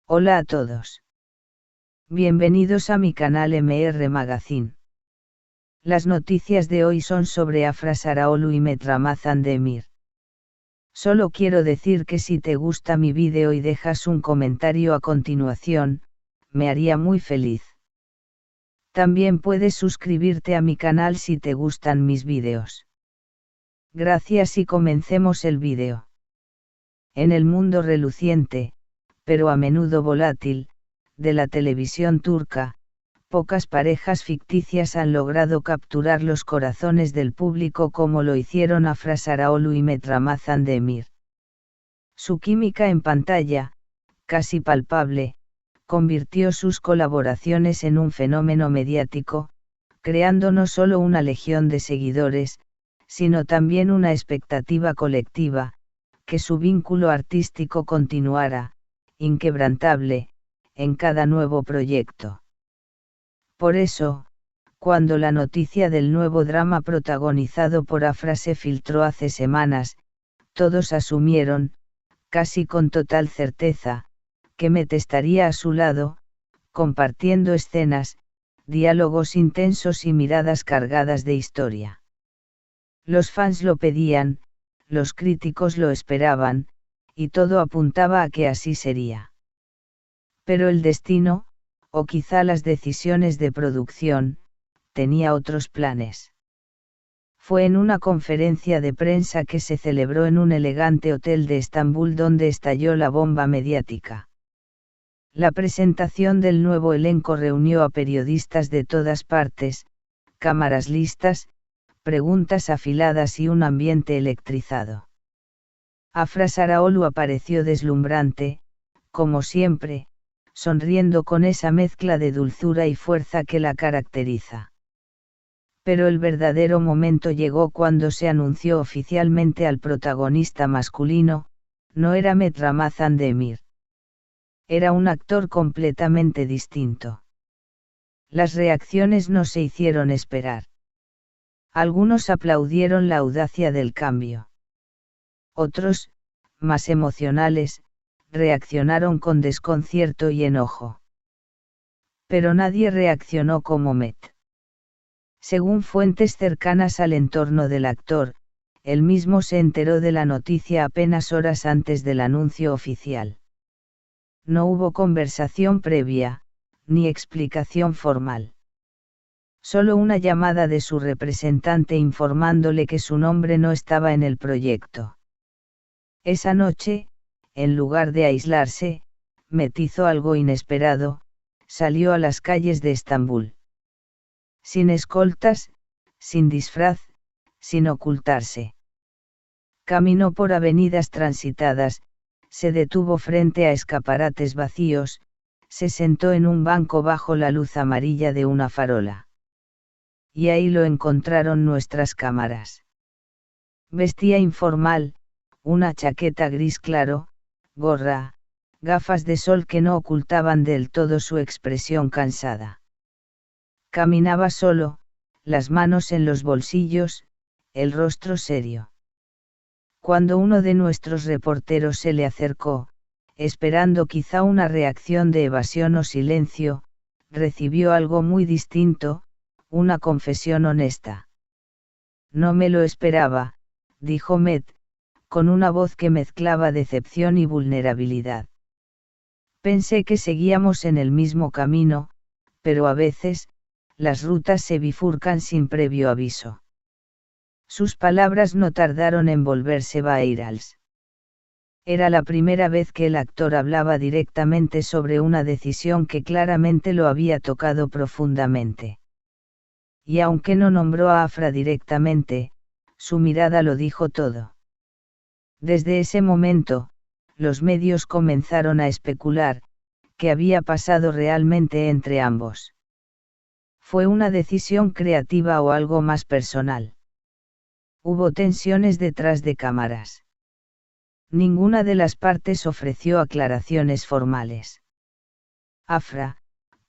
Hola a todos. Bienvenidos a mi canal MR Magazine. Las noticias de hoy son sobre Afra Saraolu y Met Ramazan Demir. Solo quiero decir que si te gusta mi vídeo y dejas un comentario a continuación, me haría muy feliz. También puedes suscribirte a mi canal si te gustan mis vídeos. Gracias y comencemos el vídeo. En el mundo reluciente, pero a menudo volátil, de la televisión turca, pocas parejas ficticias han logrado capturar los corazones del público como lo hicieron Afra Saraolu y Met Ramazan Demir. Su química en pantalla, casi palpable, convirtió sus colaboraciones en un fenómeno mediático, creando no solo una legión de seguidores, sino también una expectativa colectiva, que su vínculo artístico continuara, inquebrantable, en cada nuevo proyecto. Por eso, cuando la noticia del nuevo drama protagonizado por Afra se filtró hace semanas, todos asumieron, casi con total certeza, que Met estaría a su lado, compartiendo escenas, diálogos intensos y miradas cargadas de historia. Los fans lo pedían, los críticos lo esperaban, y todo apuntaba a que así sería. Pero el destino, o quizá las decisiones de producción, tenía otros planes. Fue en una conferencia de prensa que se celebró en un elegante hotel de Estambul donde estalló la bomba mediática. La presentación del nuevo elenco reunió a periodistas de todas partes, cámaras listas, preguntas afiladas y un ambiente electrizado. Afra Saraolu apareció deslumbrante, como siempre, sonriendo con esa mezcla de dulzura y fuerza que la caracteriza. Pero el verdadero momento llegó cuando se anunció oficialmente al protagonista masculino, no era Met Ramazan Demir. Era un actor completamente distinto. Las reacciones no se hicieron esperar. Algunos aplaudieron la audacia del cambio. Otros, más emocionales, reaccionaron con desconcierto y enojo. Pero nadie reaccionó como Met. Según fuentes cercanas al entorno del actor, él mismo se enteró de la noticia apenas horas antes del anuncio oficial. No hubo conversación previa, ni explicación formal. Solo una llamada de su representante informándole que su nombre no estaba en el proyecto. Esa noche, en lugar de aislarse, Met hizo algo inesperado, salió a las calles de Estambul. Sin escoltas, sin disfraz, sin ocultarse. Caminó por avenidas transitadas, se detuvo frente a escaparates vacíos, se sentó en un banco bajo la luz amarilla de una farola. Y ahí lo encontraron nuestras cámaras. Vestía informal, una chaqueta gris claro, gorra, gafas de sol que no ocultaban del todo su expresión cansada. Caminaba solo, las manos en los bolsillos, el rostro serio. Cuando uno de nuestros reporteros se le acercó, esperando quizá una reacción de evasión o silencio, recibió algo muy distinto, una confesión honesta. No me lo esperaba, dijo Met, con una voz que mezclaba decepción y vulnerabilidad. Pensé que seguíamos en el mismo camino, pero a veces, las rutas se bifurcan sin previo aviso. Sus palabras no tardaron en volverse virales. Era la primera vez que el actor hablaba directamente sobre una decisión que claramente lo había tocado profundamente. Y aunque no nombró a Afra directamente, su mirada lo dijo todo. Desde ese momento, los medios comenzaron a especular, qué había pasado realmente entre ambos. ¿Fue una decisión creativa o algo más personal? Hubo tensiones detrás de cámaras. Ninguna de las partes ofreció aclaraciones formales. Afra,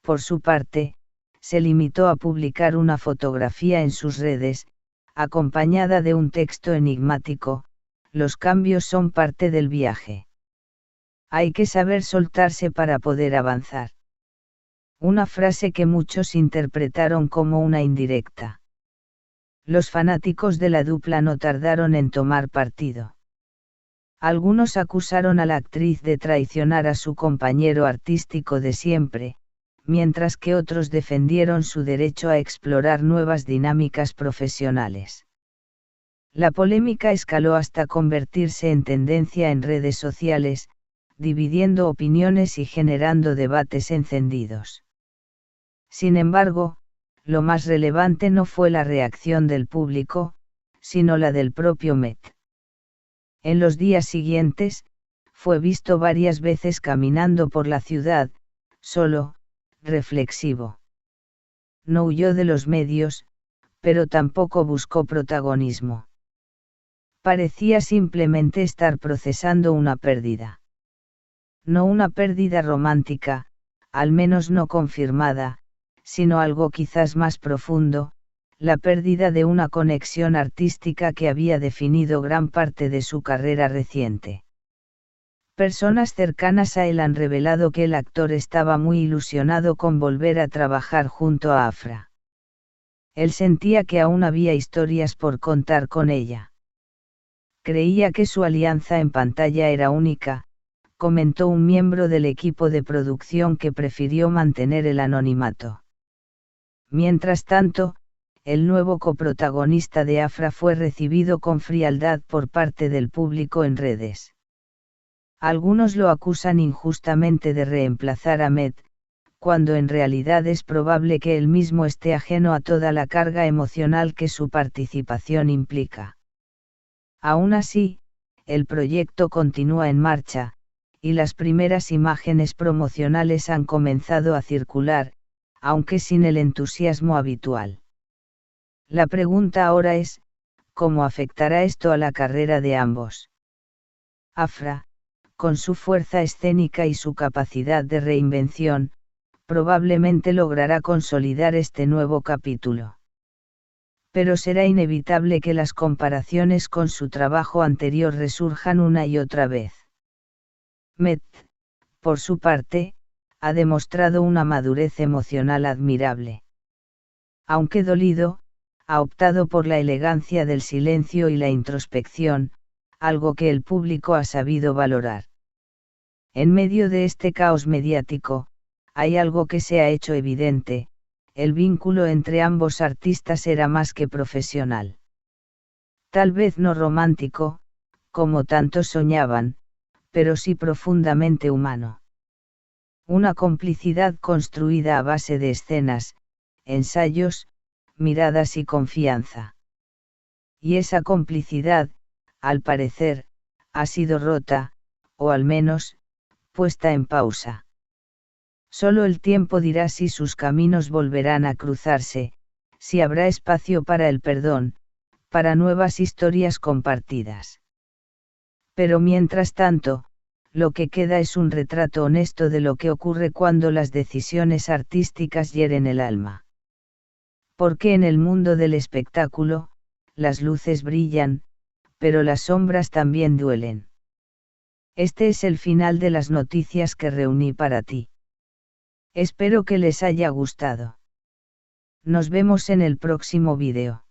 por su parte, se limitó a publicar una fotografía en sus redes, acompañada de un texto enigmático: los cambios son parte del viaje. Hay que saber soltarse para poder avanzar. Una frase que muchos interpretaron como una indirecta. Los fanáticos de la dupla no tardaron en tomar partido. Algunos acusaron a la actriz de traicionar a su compañero artístico de siempre, mientras que otros defendieron su derecho a explorar nuevas dinámicas profesionales. La polémica escaló hasta convertirse en tendencia en redes sociales, dividiendo opiniones y generando debates encendidos. Sin embargo, lo más relevante no fue la reacción del público, sino la del propio Met. En los días siguientes, fue visto varias veces caminando por la ciudad, solo, reflexivo. No huyó de los medios, pero tampoco buscó protagonismo. Parecía simplemente estar procesando una pérdida. No una pérdida romántica, al menos no confirmada, sino algo quizás más profundo, la pérdida de una conexión artística que había definido gran parte de su carrera reciente. Personas cercanas a él han revelado que el actor estaba muy ilusionado con volver a trabajar junto a Afra. Él sentía que aún había historias por contar con ella. Creía que su alianza en pantalla era única, comentó un miembro del equipo de producción que prefirió mantener el anonimato. Mientras tanto, el nuevo coprotagonista de Afra fue recibido con frialdad por parte del público en redes. Algunos lo acusan injustamente de reemplazar a Met, cuando en realidad es probable que él mismo esté ajeno a toda la carga emocional que su participación implica. Aún así, el proyecto continúa en marcha, y las primeras imágenes promocionales han comenzado a circular, aunque sin el entusiasmo habitual. La pregunta ahora es, ¿cómo afectará esto a la carrera de ambos? Afra, con su fuerza escénica y su capacidad de reinvención, probablemente logrará consolidar este nuevo capítulo. Pero será inevitable que las comparaciones con su trabajo anterior resurjan una y otra vez. Met, por su parte, ha demostrado una madurez emocional admirable. Aunque dolido, ha optado por la elegancia del silencio y la introspección, algo que el público ha sabido valorar. En medio de este caos mediático, hay algo que se ha hecho evidente: el vínculo entre ambos artistas era más que profesional. Tal vez no romántico, como tantos soñaban, pero sí profundamente humano. Una complicidad construida a base de escenas, ensayos, miradas y confianza. Y esa complicidad, al parecer, ha sido rota, o al menos, puesta en pausa. Solo el tiempo dirá si sus caminos volverán a cruzarse, si habrá espacio para el perdón, para nuevas historias compartidas. Pero mientras tanto, lo que queda es un retrato honesto de lo que ocurre cuando las decisiones artísticas hieren el alma. Porque en el mundo del espectáculo, las luces brillan, pero las sombras también duelen. Este es el final de las noticias que reuní para ti. Espero que les haya gustado. Nos vemos en el próximo vídeo.